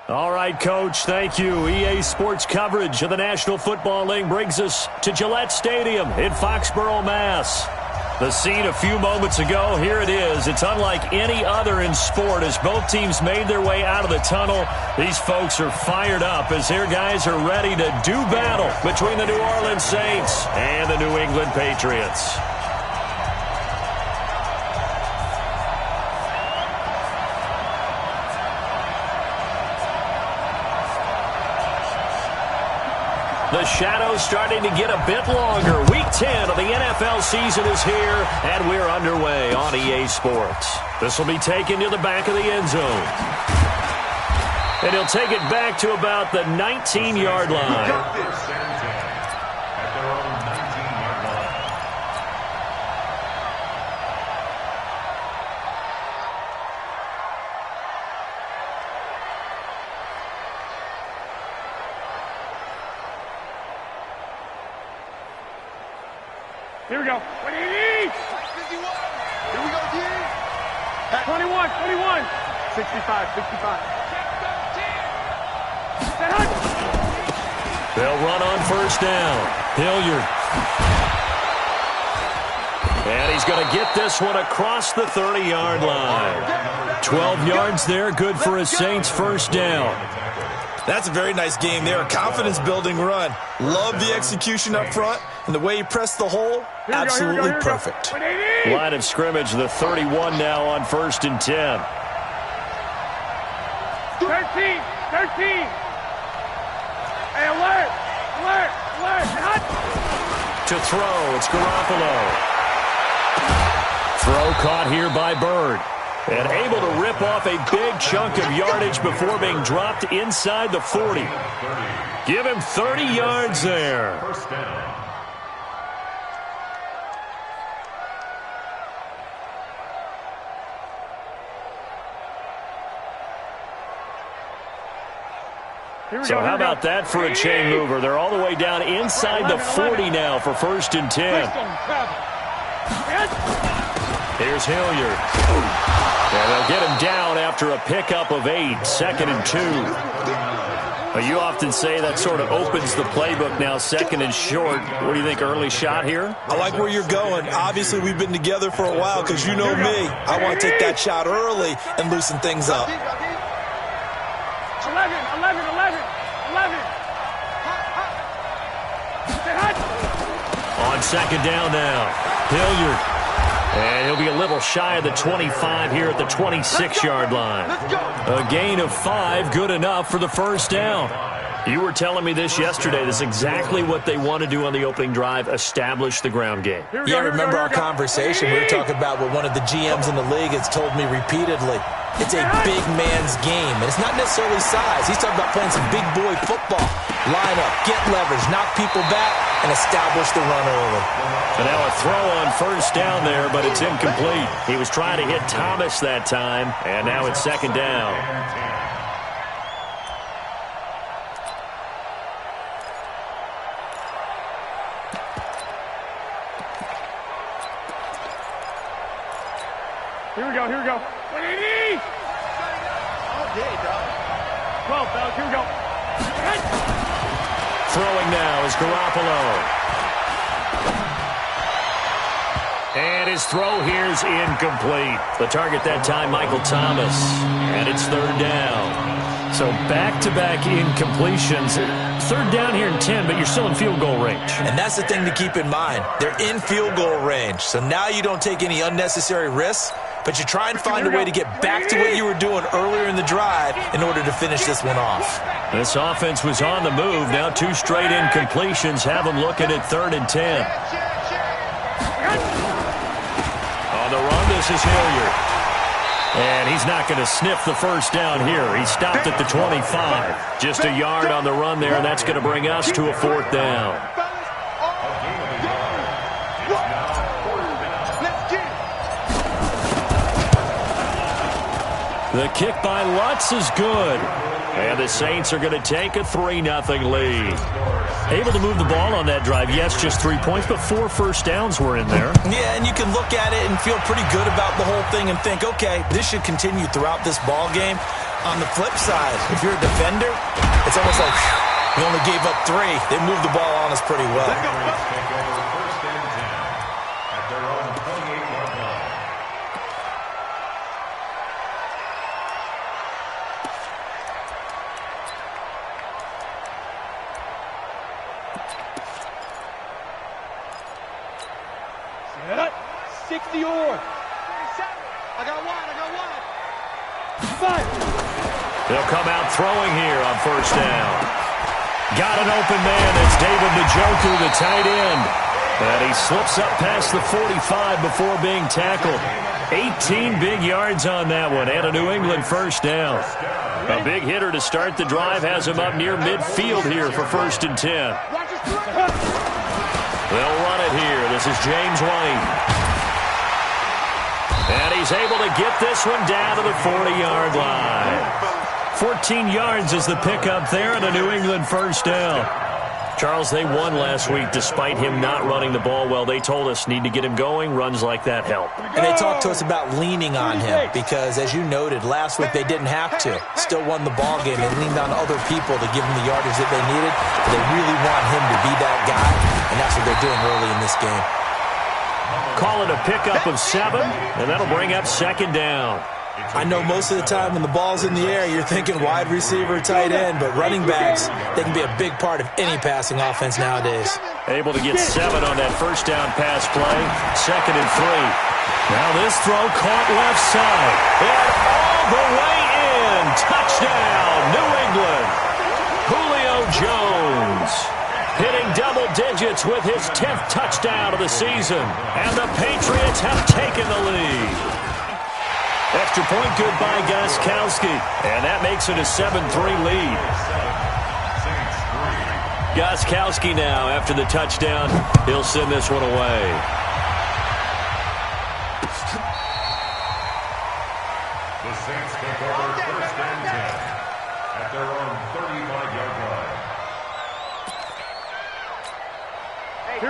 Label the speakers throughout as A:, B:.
A: All right, Coach, thank you. EA Sports coverage of the National Football League brings us to Gillette Stadium in Foxborough, Mass. The scene a few moments ago, here it is. It's unlike any other in sport as both teams made their way out of the tunnel. These folks are fired up as their guys are ready to do battle between the New Orleans Saints and the New England Patriots. The shadow's starting to get a bit longer. Week 10 of the NFL season is here, and we're underway on EA Sports. This will be taken to the back of the end zone. And he'll take it back to about the 19-yard line.
B: Here we go. 50. Here we go, D. 21. 65.
A: They'll run on first down. Hilliard. And he's going to get this one across the 30-yard line. 12 yards there, good for a Saints first down.
C: That's a very nice game there. A confidence-building run. Love the execution up front, and the way he pressed the hole, absolutely perfect.
A: Line of scrimmage, the 31 now on 1st and 10.
B: 13. Hey, alert.
A: To throw, it's Garoppolo. Throw caught here by Bird. And able to rip off a big chunk of yardage before being dropped inside the 40. Give him 30 yards there. So how about that for a chain mover? They're all the way down inside the 40 now for 1st and 10. Here's Hilliard. And they'll get him down after a pickup of 8, 2nd and 2. You often say that sort of opens the playbook now, 2nd and short. What do you think, early shot here?
C: I like where you're going. Obviously, we've been together for a while because you know me. I want to take that shot early and loosen things up.
B: 11.
A: On 2nd down now, Hilliard. And he'll be a little shy of the 25 here at the 26-yard line. A gain of 5, good enough for the first down. You were telling me this yesterday. This is exactly what they want to do on the opening drive, establish the ground game.
C: Yeah, remember our conversation. We were talking about what one of the GMs in the league has told me repeatedly. It's a big man's game, and it's not necessarily size. He's talking about playing some big boy football. Line up, get leverage, knock people back, and establish the run early.
A: And now a throw on first down there, but it's incomplete. He was trying to hit Thomas that time, and now it's 2nd down.
B: Here we go. 180. All day, dog. 12, dog. Here we go.
A: Throwing now is Garoppolo. And his throw here's incomplete. The target that time, Michael Thomas. And it's 3rd down. So back-to-back incompletions. 3rd down here in 10, but you're still in field goal range.
C: And that's the thing to keep in mind. They're in field goal range. So now you don't take any unnecessary risks, but you try and find a way to get back to what you were doing earlier in the drive in order to finish this one off.
A: This offense was on the move. Now 2 straight incompletions have them looking at 3rd and 10. On the run, this is Hilliard. And he's not going to sniff the first down here. He stopped at the 25. Just a yard on the run there, and that's going to bring us to a 4th down. The kick by Lutz is good. And the Saints are going to take a 3-0 lead. Able to move the ball on that drive. Yes, just 3 points, but 4 first downs were in there.
C: Yeah, and you can look at it and feel pretty good about the whole thing and think, okay, this should continue throughout this ball game. On the flip side, if you're a defender, it's almost like we only gave up 3. They moved the ball on us pretty well.
B: Set. 60 or. I got one. Five.
A: They'll come out throwing here on first down. Got an open man. It's David Njoku, the tight end. And he slips up past the 45 before being tackled. 18 big yards on that one and a New England first down. A big hitter to start the drive has him up near midfield here for 1st and 10. They'll run it here. This is James White. And he's able to get this one down to the 40-yard line. 14 yards is the pickup there and a New England first down. Charles, they won last week despite him not running the ball well. They told us need to get him going. Runs like that help.
C: And they talked to us about leaning on him because, as you noted, last week they didn't have to. Still won the ball game. They leaned on other people to give them the yardage that they needed. But they really want him to be that guy, and that's what they're doing early in this game.
A: Call it a pickup of 7, and that'll bring up 2nd down.
C: I know most of the time when the ball's in the air, you're thinking wide receiver, tight end, but running backs, they can be a big part of any passing offense nowadays.
A: Able to get 7 on that first down pass play. 2nd and 3. Now this throw caught left side. And all the way in. Touchdown, New England. Julio Jones hitting double digits with his 10th touchdown of the season. And the Patriots have taken the lead. Extra point good by Gostkowski. And that makes it a 7-3 lead. Gostkowski now, after the touchdown, he'll send this one away.
D: The Saints take over 1st and 10 at their own 35-yard line.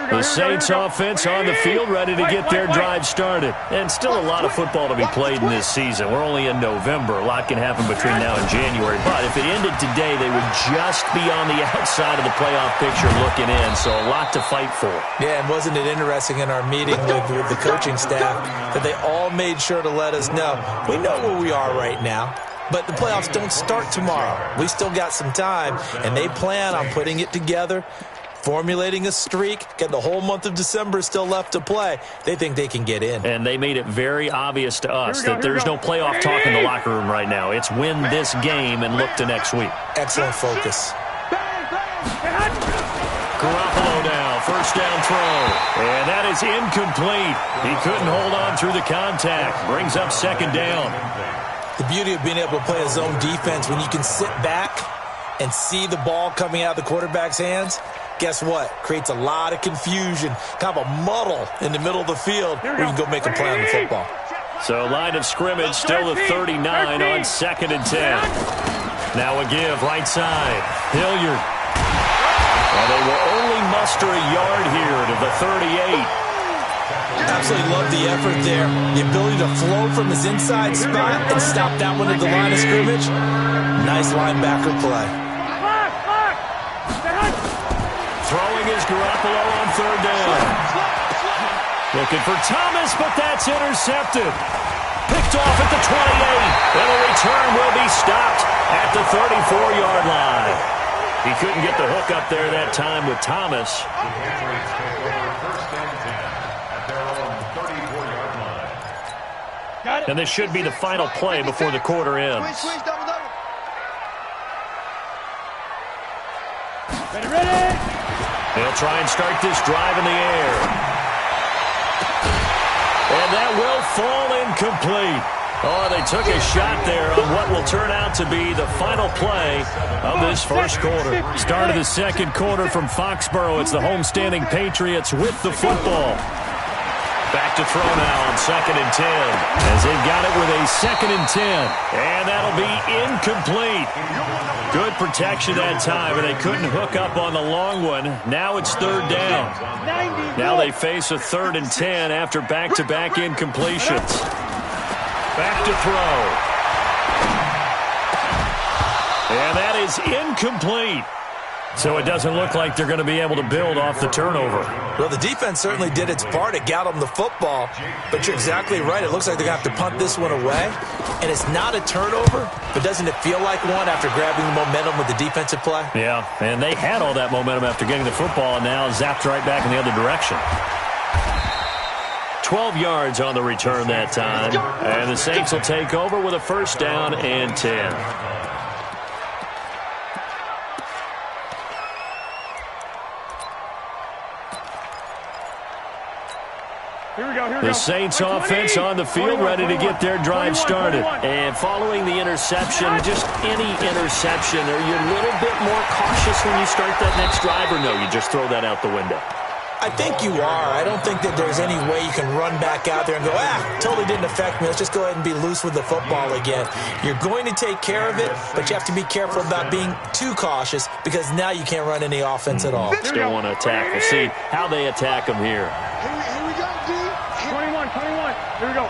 A: The Saints offense on the field ready to get their drive started. And still a lot of football to be played in this season. We're only in November. A lot can happen between now and January. But if it ended today, they would just be on the outside of the playoff picture looking in. So a lot to fight for.
C: Yeah, and wasn't it interesting in our meeting with the coaching staff that they all made sure to let us know, we know where we are right now. But the playoffs don't start tomorrow. We still got some time, and they plan on putting it together, formulating a streak, getting the whole month of December still left to play. They think they can get in.
A: And they made it very obvious to us that there's no playoff talk in the locker room right now. It's win this game and look to next week.
C: Excellent focus.
A: Garoppolo now, first down throw. And that is incomplete. He couldn't hold on through the contact. Brings up 2nd down.
C: The beauty of being able to play a zone defense when you can sit back and see the ball coming out of the quarterback's hands, guess what? Creates a lot of confusion, kind of a muddle in the middle of the field where you can go make a play on the football.
A: So line of scrimmage still at 39 on 2nd and 10. Now a give right side. Hilliard. And they will only muster a yard here to the 38.
C: Absolutely love the effort there. The ability to flow from his inside spot and stop that one at the line of scrimmage. Nice linebacker play.
A: Throwing is Garoppolo on 3rd down. Looking for Thomas, but that's intercepted. Picked off at the 28. And the return will be stopped at the 34-yard line. He couldn't get the hook up there that time with Thomas.
D: The Patriots take over 1st and 10 at their own 34-yard line.
A: And this should be the final play before the quarter ends.
B: Ready?
A: They'll try and start this drive in the air. And that will fall incomplete. Oh, they took a shot there on what will turn out to be the final play of this first quarter. Start of the 2nd quarter from Foxborough. It's the homestanding Patriots with the football. Back to throw now on 2nd and 10. As they've got it with a 2nd and 10. And that'll be incomplete. Good protection that time, and they couldn't hook up on the long one. Now it's 3rd down. Now they face a 3rd and 10 after back-to-back incompletions. Back to throw. And that is incomplete. So it doesn't look like they're going to be able to build off the turnover.
C: Well, the defense certainly did its part. It got them the football. But you're exactly right. It looks like they're going to have to punt this one away. And it's not a turnover, but doesn't it feel like one after grabbing the momentum with the defensive play?
A: Yeah, and they had all that momentum after getting the football and now zapped right back in the other direction. 12 yards on the return that time. And the Saints will take over with a first down and 10. The Saints offense on the field, ready to get their drive started. And following the interception, just any interception, are you a little bit more cautious when you start that next drive, or no, you just throw that out the window?
C: I think you are. I don't think that there's any way you can run back out there and go, totally didn't affect me. Let's just go ahead and be loose with the football again. You're going to take care of it, but you have to be careful about being too cautious because now you can't run any offense at all.
A: Still want to attack. We'll see how they attack them here.
B: Here we go, D. 21. Here we go.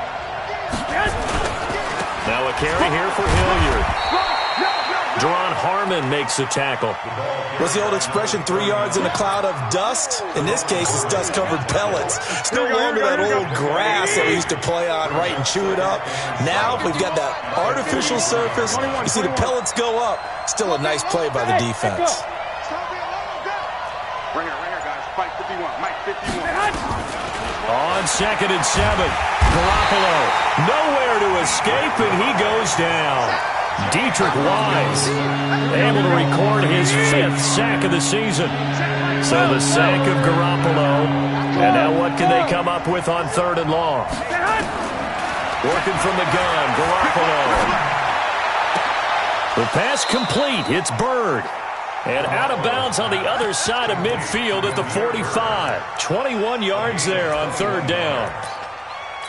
A: Now a carry here for Hilliard. Deron Harmon makes the tackle.
C: What's the old expression, 3 yards in a cloud of dust? In this case, it's dust-covered pellets. It's no longer that old grass that we used to play on, right, and chew it up. Now we've got that artificial surface. You see the pellets go up. Still a nice play by the defense.
B: Ringer, guys. Mike 51. Mike 51.
A: On 2nd and 7, Garoppolo nowhere to escape, and he goes down. Dietrich Wise able to record his 5th sack of the season. So the sack of Garoppolo. And now what can they come up with on 3rd and long? Working from the gun, Garoppolo. The pass complete. It's Bird. And out of bounds on the other side of midfield at the 45. 21 yards there on 3rd down.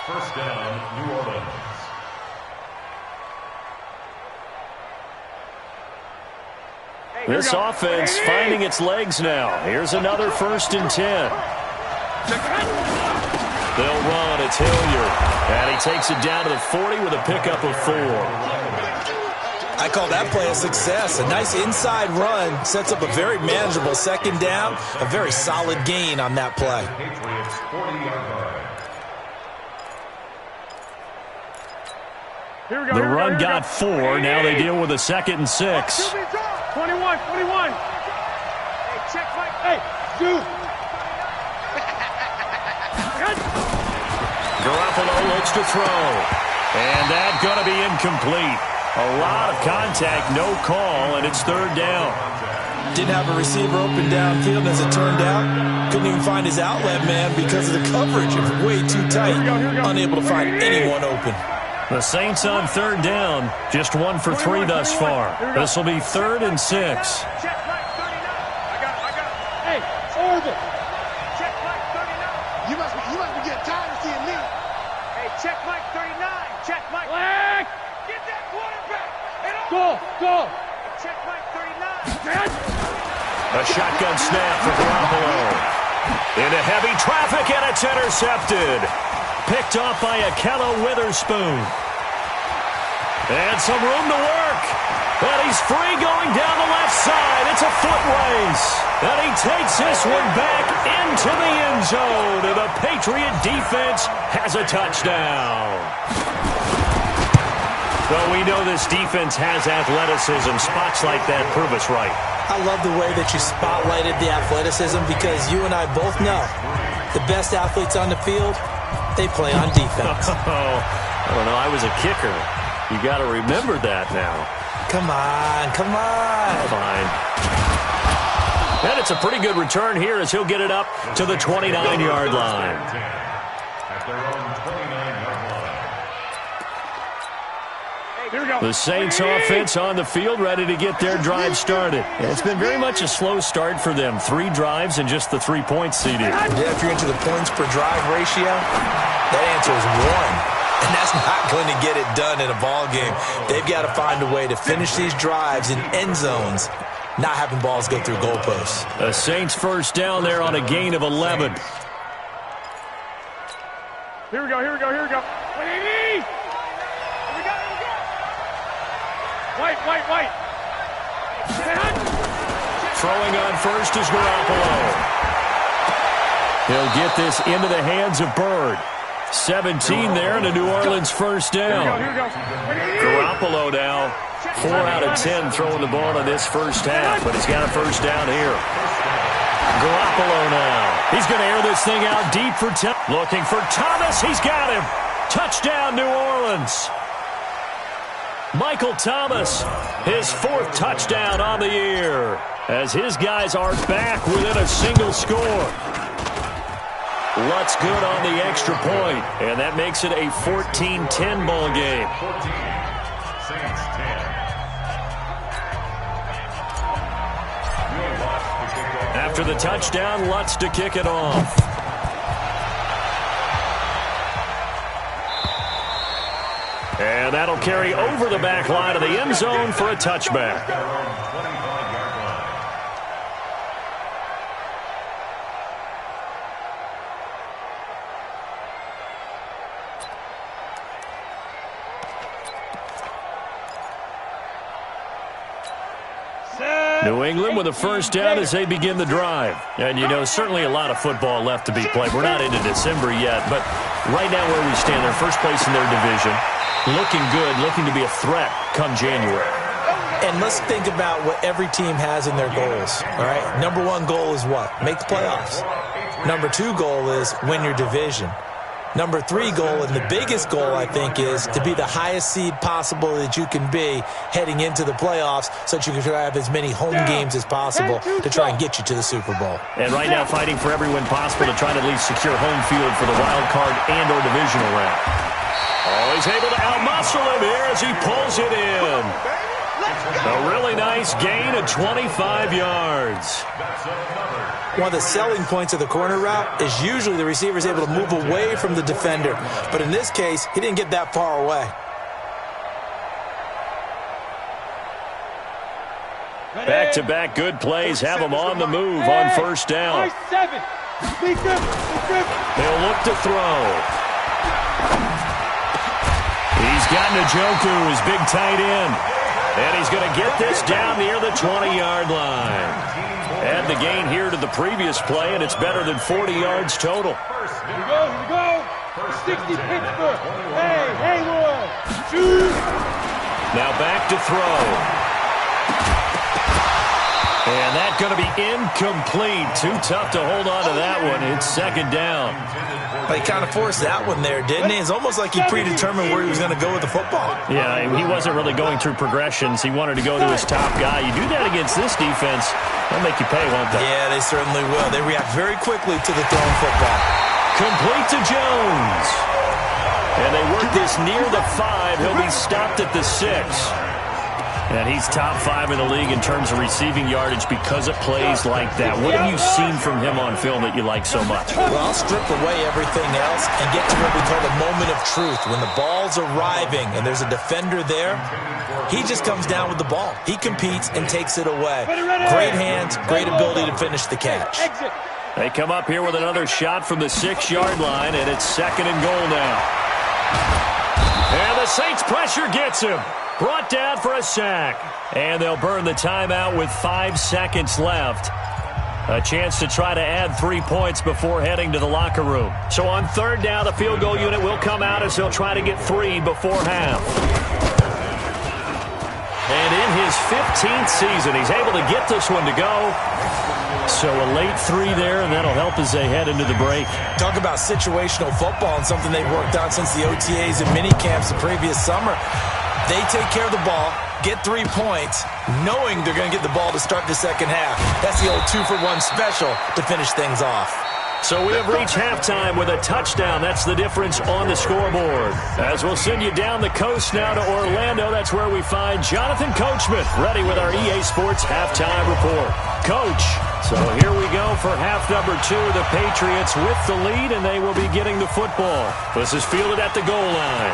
D: First down, New Orleans.
A: This offense finding its legs now. Here's another 1st and 10. They'll run. It's Hilliard. And he takes it down to the 40 with a pickup of 4.
C: I call that play a success. A nice inside run sets up a very manageable 2nd down. A very solid gain on that play.
D: Patriots 40-yard line.
A: The run got 4. Now they deal with a 2nd and 6.
B: 21. Hey, check Mike. Hey, dude.
A: Garoppolo looks to throw. And that's going to be incomplete. A lot of contact, no call, and it's 3rd down.
C: Didn't have a receiver open downfield, as it turned out. Couldn't even find his outlet man because of the coverage. It was way too tight. Unable to find anyone open.
A: The Saints on 3rd down, just 1 for 3 thus far. This will be 3rd and 6.
B: Check Mike 39. I got it. Hey, Orville. Check Mike 39. You must be getting tired of seeing me. Hey, check Mike 39. Check Mike. Black. Get that quarterback. Go. Check Mike 39.
A: A shotgun snap for Garoppolo. Into heavy traffic, and it's intercepted. Picked off by Akello Witherspoon. And some room to work. And he's free going down the left side. It's a foot race. And he takes this one back into the end zone. And the Patriot defense has a touchdown. Well, we know this defense has athleticism. Spots like that prove us right.
C: I love the way that you spotlighted the athleticism because you and I both know the best athletes on the field, they play on defense.
A: I don't know. I was a kicker. You got to remember that now.
C: Come on.
A: Fine. And it's a pretty good return here as he'll get it up to the 29-yard line.
D: At their own 29-yard line.
B: Here we go.
A: The Saints offense on the field ready to get their drive started. It's been very much a slow start for them. 3 drives and just the 3 points seeded.
C: Yeah, if you're into the points per drive ratio, that answer is 1. And that's not going to get it done in a ball game. They've got to find a way to finish these drives in end zones, not having balls go through goalposts.
A: The Saints first down there on a gain of 11.
B: Here we go. Wait.
A: Throwing on first is Garoppolo. He'll get this into the hands of Bird. 17 there and a New Orleans first down. Garoppolo now 4 out of 10 throwing the ball in this first half, but he's got a first down here. Garoppolo now. He's going to air this thing out deep for looking for Thomas. He's got him. Touchdown, New Orleans. Michael Thomas, his 4th touchdown on the year, as his guys are back within a single score. Lutz good on the extra point, and that makes it a 14-10 ball game.
D: 14, Saints 10.
A: After the touchdown, Lutz to kick it off. And that'll carry over the back line of the end zone for a touchback. New England with a first down as they begin the drive. And, you know, certainly a lot of football left to be played. We're not into December yet, but right now where we stand, they're first place in their division. Looking good, looking to be a threat come January.
C: And let's think about what every team has in their goals, all right? Number 1 goal is what? Make the playoffs. Number 2 goal is win your division. Number 3 goal, and the biggest goal, I think, is to be the highest seed possible that you can be heading into the playoffs so that you can have as many home games as possible to try and get you to the Super Bowl.
A: And right now fighting for every win possible to try to at least secure home field for the wild card and or divisional round. Oh, he's able to outmuscle him here as he pulls it in. A really nice gain of 25 yards.
C: One of the selling points of the corner route is usually the receiver is able to move away from the defender. But in this case, he didn't get that far away.
A: Back-to-back good plays have him on the move on first down. They'll look to throw. He's got Njoku, his big tight end. And he's going to get this down near the 20-yard line. Add the gain here to the previous play, and it's better than 40 yards total.
B: Here we go. 60 Pittsburgh. Hey, Lord. Shoot.
A: Now back to throw. And that's going to be incomplete. Too tough to hold on to that one. It's second down.
C: He kind of forced that one there, didn't he? It's almost like he predetermined where he was going to go with the football.
A: Yeah, he wasn't really going through progressions. He wanted to go to his top guy. You do that against this defense, they'll make you pay, won't they?
C: Yeah, they certainly will. They react very quickly to the thrown football.
A: Complete to Jones. And they work this near the 5. He'll be stopped at the 6. And he's top 5 in the league in terms of receiving yardage because of plays like that. What have you seen from him on film that you like so much?
C: Well, I'll strip away everything else and get to what we call the moment of truth. When the ball's arriving and there's a defender there, he just comes down with the ball. He competes and takes it away. Great hands, great ability to finish the catch.
A: They come up here with another shot from the 6-yard line, and it's second and goal now. And the Saints pressure gets him. Brought down for a sack. And they'll burn the timeout with 5 seconds left. A chance to try to add 3 points before heading to the locker room. So on third down, the field goal unit will come out as they'll try to get 3 before half. And in his 15th season, he's able to get this one to go. So a late 3 there, and that'll help as they head into the break.
C: Talk about situational football and something they've worked on since the OTAs and mini camps the previous summer. They take care of the ball, get 3 points, knowing they're going to get the ball to start the second half. That's the old 2-for-1 special to finish things off.
A: So we have reached halftime with a touchdown. That's the difference on the scoreboard. As we'll send you down the coast now to Orlando, that's where we find Jonathan Coachman ready with our EA Sports Halftime Report. Coach, so here we go for half number 2. The Patriots with the lead, and they will be getting the football. This is fielded at the goal line.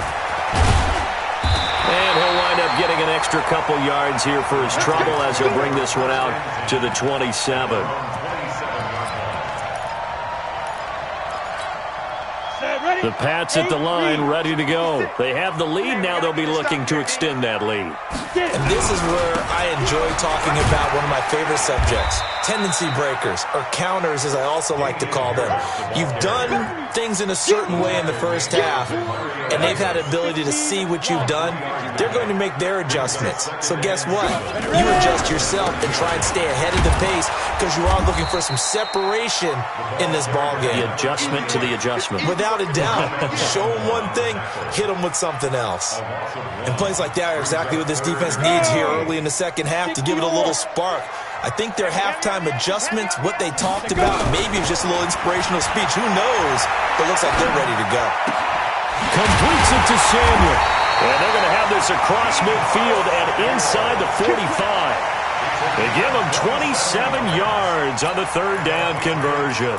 A: And he'll wind up getting an extra couple yards here for his trouble as he'll bring this one out to the 27. The Pats at the line, ready to go. They have the lead. Now they'll be looking to extend that lead.
C: And this is where I enjoy talking about one of my favorite subjects, tendency breakers, or counters as I also like to call them. You've done things in a certain way in the first half, and they've had the ability to see what you've done. They're going to make their adjustments. So guess what? You adjust yourself and try and stay ahead of the pace because you are looking for some separation in this ball game.
A: The adjustment to the adjustment.
C: Without a doubt. Show them one thing, hit them with something else. And plays like that are exactly what this defense needs here early in the second half to give it a little spark. I think their halftime adjustments, what they talked about, maybe it was just a little inspirational speech. Who knows? But it looks like they're ready to go.
A: Completes it to Samuel. And they're going to have this across midfield and inside the 45. They give them 27 yards on the third down conversion.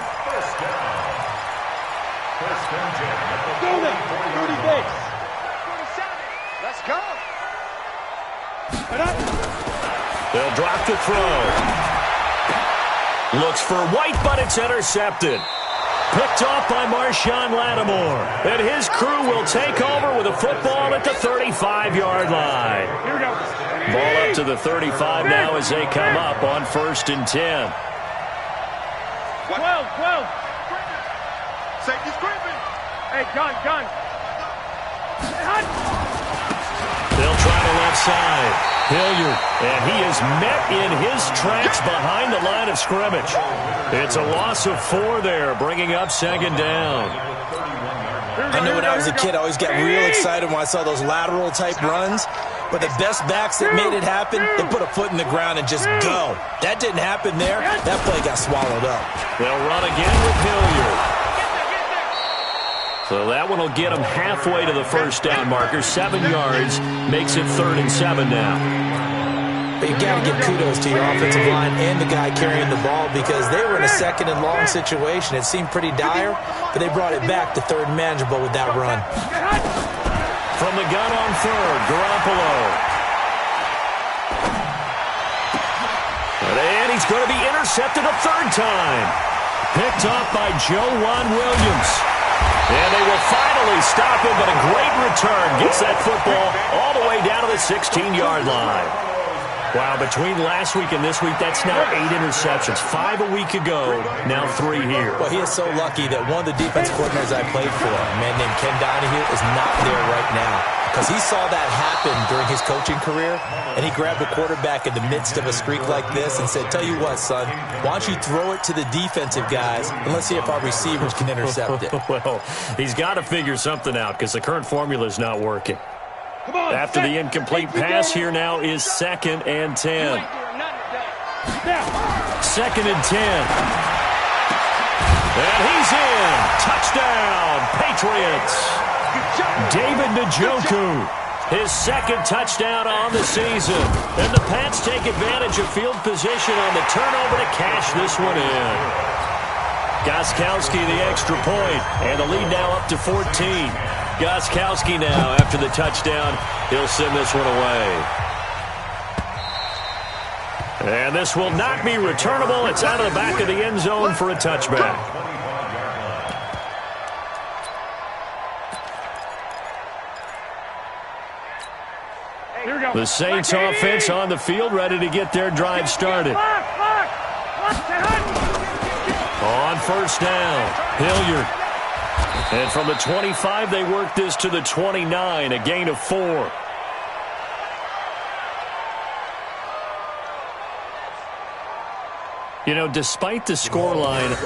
B: Go then, 30 base. 27. Let's go.
A: They'll drop the throw. Looks for White, but it's intercepted. Picked off by Marshawn Lattimore. And his crew will take over with a football at the 35-yard line.
B: Here we go.
A: Ball up to the 35 now as they come up on 1st and 10.
B: 12. Safety's creeping. Hey, gun.
A: They'll try the left side. Hilliard, and he is met in his tracks behind the line of scrimmage. It's a loss of 4 there, bringing up 2nd down.
C: I know when I was a kid, I always got real excited when I saw those lateral-type runs. But the best backs that made it happen, they put a foot in the ground and just go. That didn't happen there. That play got swallowed up.
A: They'll run again with Hilliard. So that one will get them halfway to the first down marker. 7 yards makes it 3rd and 7 now.
C: But you got to give kudos to your offensive line and the guy carrying the ball because they were in a 2nd and long situation. It seemed pretty dire, but they brought it back to 3rd and manageable with that run.
A: From the gun on 3rd, Garoppolo. And he's going to be intercepted a 3rd time. Picked off by Juwan Williams. And they will finally stop him, but a great return gets that football all the way down to the 16-yard line. Wow, between last week and this week, that's now 8 interceptions. 5 a week ago, now 3 here.
C: Well, he is so lucky that one of the defense coordinators I played for, a man named Ken Donahue, is not there right now. Because he saw that happen during his coaching career, and he grabbed a quarterback in the midst of a streak like this and said, tell you what, son, why don't you throw it to the defensive guys, and let's see if our receivers can intercept it.
A: Well, he's got to figure something out because the current formula is not working. After the incomplete pass, here now is 2nd and 10. 2nd and 10. And he's in. Touchdown, Patriots. David Njoku, his 2nd touchdown on the season. And the Pats take advantage of field position on the turnover to cash this one in. Gostkowski the extra point, and the lead now up to 14. Gostkowski now, after the touchdown, he'll send this one away. And this will not be returnable. It's out of the back of the end zone for a touchback. The Saints offense on the field, ready to get their drive started. On 1st down, Hilliard. And from the 25, they work this to the 29, a gain of 4. You know, despite the scoreline,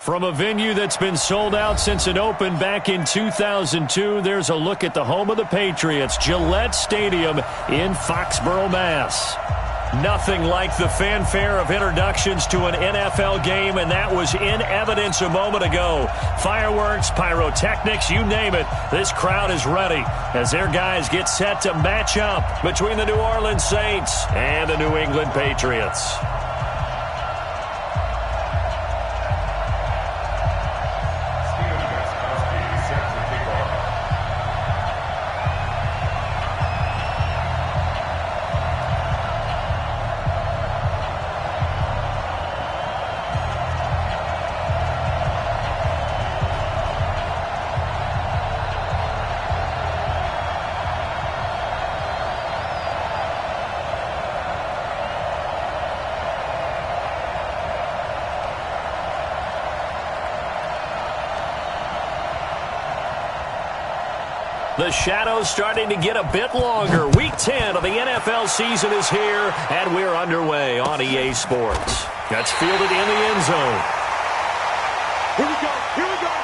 A: From a venue that's been sold out since it opened back in 2002, there's a look at the home of the Patriots, Gillette Stadium in Foxborough, Mass. Nothing like the fanfare of introductions to an NFL game, and that was in evidence a moment ago. Fireworks, pyrotechnics, you name it. This crowd is ready as their guys get set to match up between the New Orleans Saints and the New England Patriots. The shadow's starting to get a bit longer. Week 10 of the NFL season is here, and we're underway on EA Sports. That's fielded in the end zone.
B: Here we go. Here we go.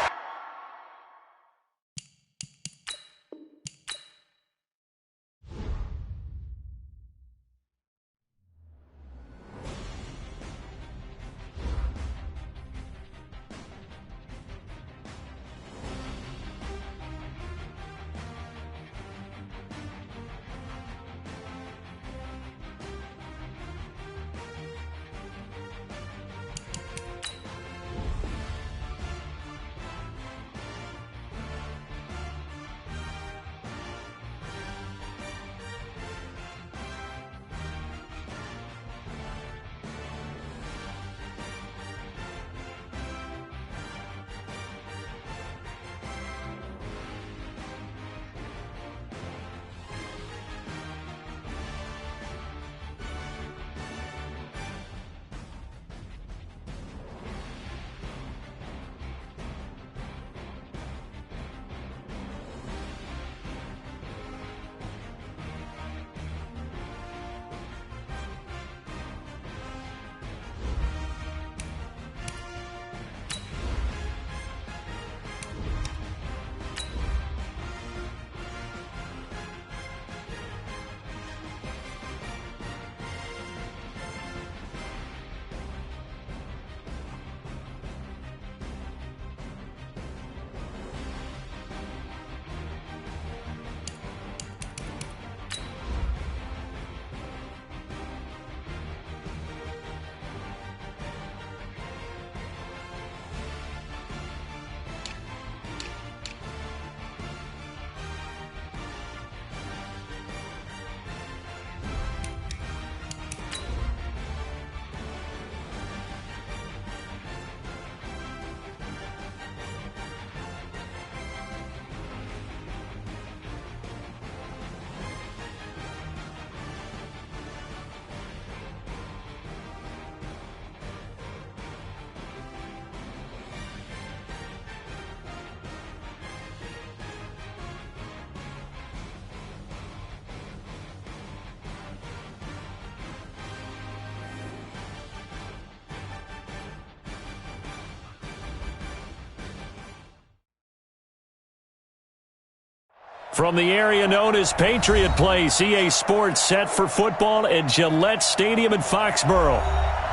A: From the area known as Patriot Place, EA Sports set for football at Gillette Stadium in Foxborough.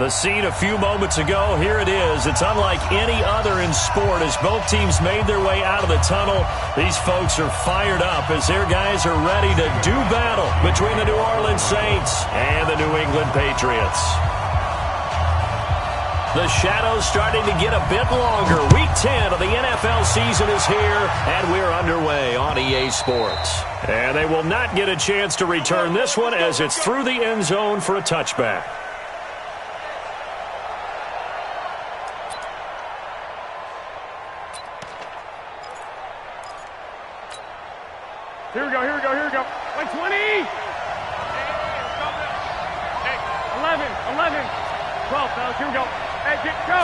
A: The scene a few moments ago, here it is. It's unlike any other in sport as both teams made their way out of the tunnel. These folks are fired up as their guys are ready to do battle between the New Orleans Saints and the New England Patriots. The shadow's starting to get a bit longer. Week 10 of the NFL season is here, and we're underway on EA Sports. And they will not get a chance to return this one as it's through the end zone for a touchback.
B: Here we go, here we go, here we go. 120! 11, 12, fellas, here we go. Hey, go,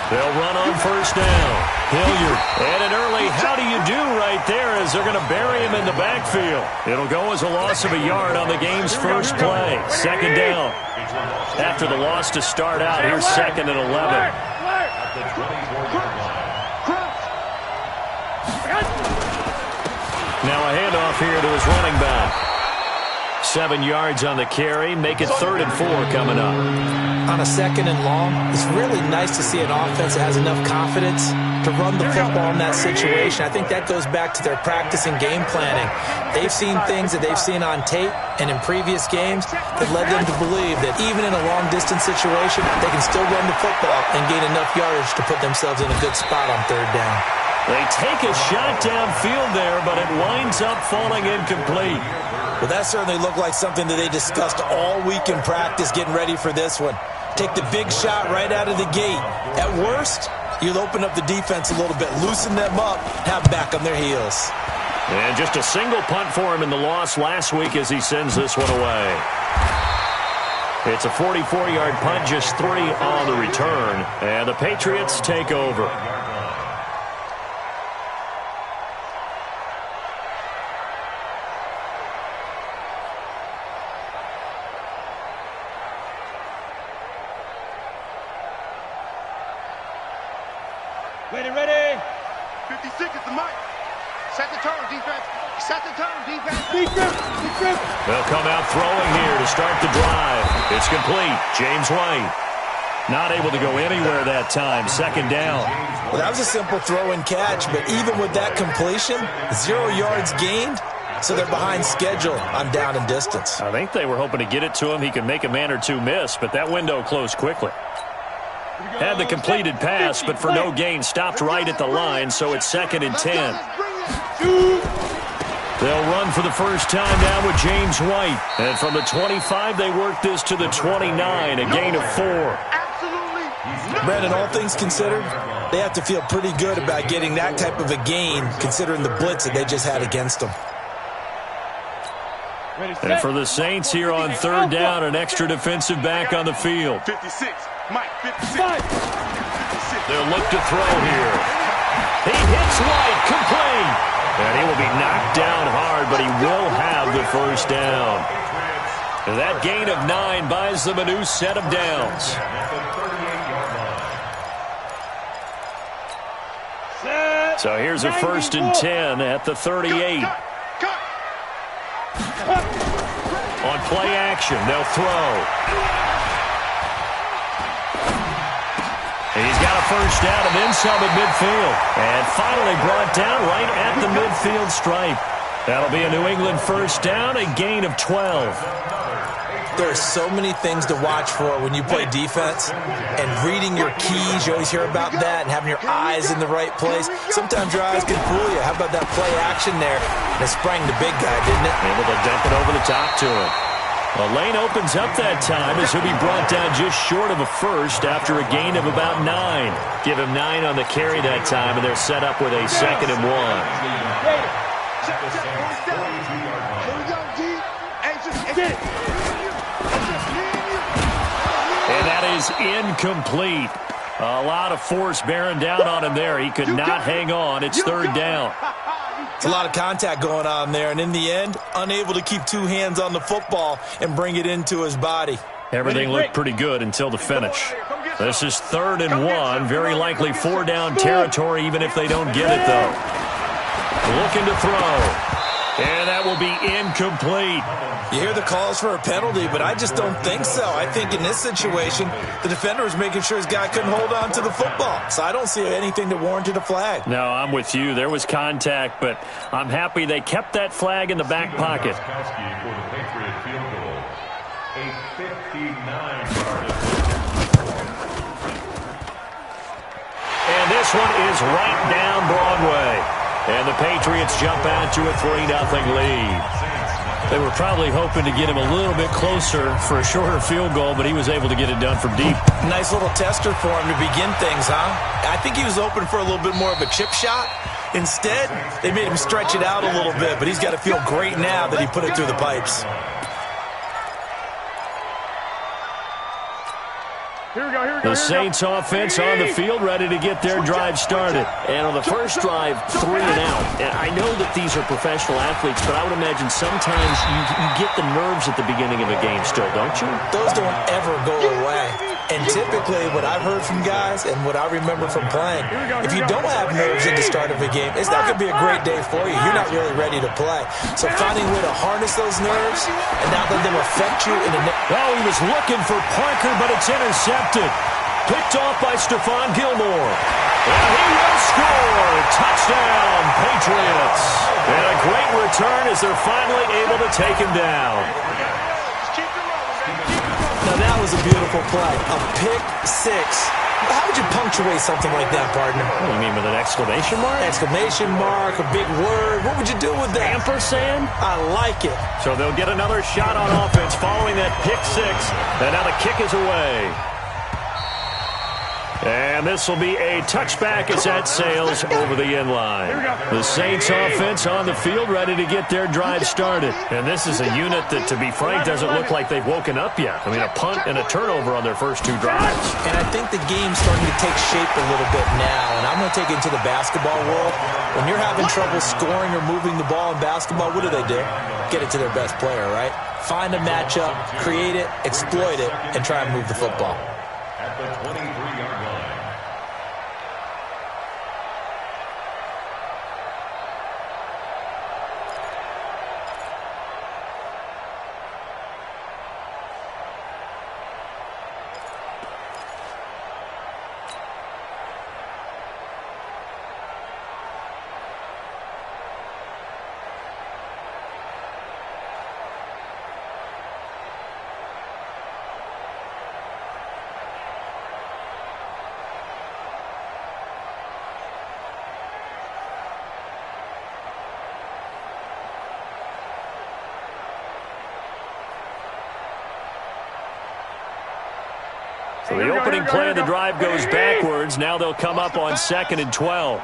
A: They'll run on first down. Hilliard. And an early how do you do right there as they're going to bury him in the backfield. It'll go as a loss of a yard on the game's first play. Second down. After the loss to start out, here's 2nd and 11.
D: the 24-yard line.
A: Now a handoff here to his running back. 7 yards on the carry. Make it 3rd and 4 coming up.
C: On a 2nd and long, it's really nice to see an offense that has enough confidence to run the football in that situation. I think that goes back to their practice and game planning. They've seen things that they've seen on tape and in previous games that led them to believe that even in a long-distance situation, they can still run the football and gain enough yardage to put themselves in a good spot on 3rd down.
A: They take a shot downfield there, but it winds up falling incomplete.
C: Well, that certainly looked like something that they discussed all week in practice getting ready for this one. Take the big shot right out of the gate. At worst, you'll open up the defense a little bit, loosen them up, have back on their heels.
A: And just a single punt for him in the loss last week as he sends this one away. It's a 44-yard punt, just 3 on the return. And the Patriots take over.
B: Ready. 56 is the mic. Set the tone, defense. Set the tone, defense. Defense.
A: They'll come out throwing here to start the drive. It's complete. James White not able to go anywhere that time. 2nd down.
C: Well, that was a simple throw and catch, but even with that completion, 0 yards gained, so they're behind schedule on down and distance.
A: I think they were hoping to get it to him. He could make a man or two miss, but that window closed quickly. Had the completed pass, but for no gain, stopped right at the line, so it's 2nd and 10. They'll run for the first time now with James White. And from the 25, they work this to the 29, a gain of 4.
C: Brandon, all things considered, they have to feel pretty good about getting that type of a gain, considering the blitz that they just had against them.
A: And for the Saints here on 3rd down, an extra defensive back on the field.
B: 56. Mike, 56.
A: They'll look to throw here. He hits White, complete. And he will be knocked down hard, but he will have the first down. And that gain of 9 buys them a new set of downs. So here's a 1st and 10 at the 38. On play action, they'll throw. He's got a first down and then some at midfield. And finally brought down right at the midfield stripe. That'll be a New England first down, a gain of 12.
C: There are so many things to watch for when you play defense, and reading your keys, you always hear about that, and having your eyes in the right place. Sometimes your eyes can fool you. How about that play action there? And it sprang the big guy, didn't it?
A: Able to dump it over the top to him. The lane opens up that time as he'll be brought down just short of a first after a gain of about 9. Give him 9 on the carry that time, and they're set up with a 2nd and 1. And that is incomplete. A lot of force bearing down on him there. He could not hang on. It's 3rd down.
C: It's a lot of contact going on there, and in the end, unable to keep 2 hands on the football and bring it into his body.
A: Everything looked pretty good until the finish. This is 3rd and 1. Very likely 4-down territory, even if they don't get it, though. Looking to throw. And that will be incomplete.
C: You hear the calls for a penalty, but I just don't think so. I think in this situation, the defender was making sure his guy couldn't hold on to the football. So I don't see anything that warranted a flag.
A: No, I'm with you. There was contact, but I'm happy they kept that flag in the back pocket. And this one is right down Broadway. And the Patriots jump out to a 3-0 lead. They were probably hoping to get him a little bit closer for a shorter field goal, but he was able to get it done from deep.
C: Nice little tester for him to begin things, huh? I think he was open for a little bit more of a chip shot. Instead, they made him stretch it out a little bit, but he's got to feel great now that he put it through the pipes.
A: The Saints offense on the field, ready to get their drive started. And on the first drive, 3 and out. And I know that these are professional athletes, but I would imagine sometimes you get the nerves at the beginning of a game still, don't you?
C: Those don't ever go away. And typically, what I've heard from guys and what I remember from playing, if you don't have nerves at the start of a game, it's not going to be a great day for you. You're not really ready to play. So finding a way to harness those nerves and not let them affect you in the
A: Oh, he was looking for Parker, but it's intercepted. Picked off by Stephon Gilmore. And he will score. Touchdown, Patriots. And a great return as they're finally able to take him down.
C: Now that was a beautiful play. A pick six. How would you punctuate something like that, partner?
A: What do you mean, with an exclamation mark?
C: Exclamation mark, a big word. What would you do with that?
A: Ampersand?
C: I like it.
A: So they'll get another shot on offense following that pick six. And now the kick is away. And this will be a touchback as that sails over the end line. The Saints offense on the field ready to get their drive started. And this is a unit that, to be frank, doesn't look like they've woken up yet. I mean, a punt and a turnover on their first two drives.
C: And I think the game's starting to take shape a little bit now. And I'm going to take it into the basketball world. When you're having trouble scoring or moving the ball in basketball, what do? Get it to their best player, right? Find a matchup, create it, exploit it, and try and move the football.
D: At the 23-yard line.
A: So the opening play of the drive goes backwards. Now they'll come up on 2nd and 12.